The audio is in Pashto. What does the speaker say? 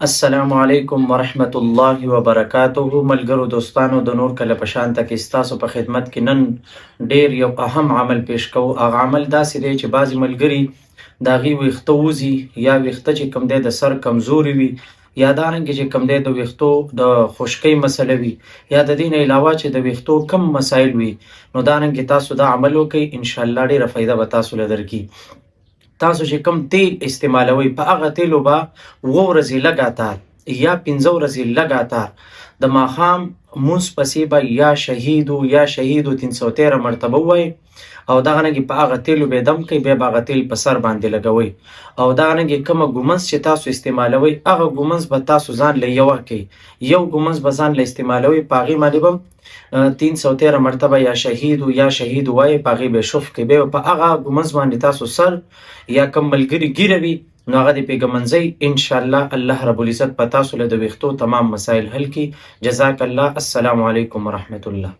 السلام علیکم ورحمت الله وبرکاته. ملګرو دوستانو د نور کله په شان کې ستاسو په خدمت کې نن ډیر یو اهم عمل پیش کوو. هغه عمل داسې دی چې بعضې ملګري د هغې ویښته وځي یا ویښته چې کوم دی د سر کمزوري وي یا دارنګې چې کوم دی د ویښتو د خشکۍ مسله وي یا د دې نه علاوه چې د ویښتو کم مسایل وي، نو دارنګې تاسو دا عمل وکړئ، انشاءالله ډېره فایده به تاسو له درکړي. تاسو چې کوم تیل استعمالوئ په هغه تیلو به 7 ورځې لګاتار یا 15 ورځې لګاتار د ماښام مونځ پسې به یا شهیدو یا شهیدو 313 مرتبه ووایئ او دغه په هغه تیلو به دم کوئ، بیا به هغه تیل په سر باندې لګوئ او دغه کومه ګومنځ چې تاسو استعمالوئ هغه ګومنځ به تاسو ځان له یوه کوئ، یو ګومنځ به ځان له استعمالوئ، په هغې باندې به 313 مرتبه یا شهیدو یا شهیدو وایئ، په هغې به شف کوئ، بیا په هغه ګومنځ باندې تاسو سر یا کوم ملګري ګیره وي نو هغه دې پې ږمنځئ، انشاءالله الله رب العزت په تاسو له د ویښتو تمام مسایل حل کړي. جزاک الله. السلام علیکم ورحمت الله.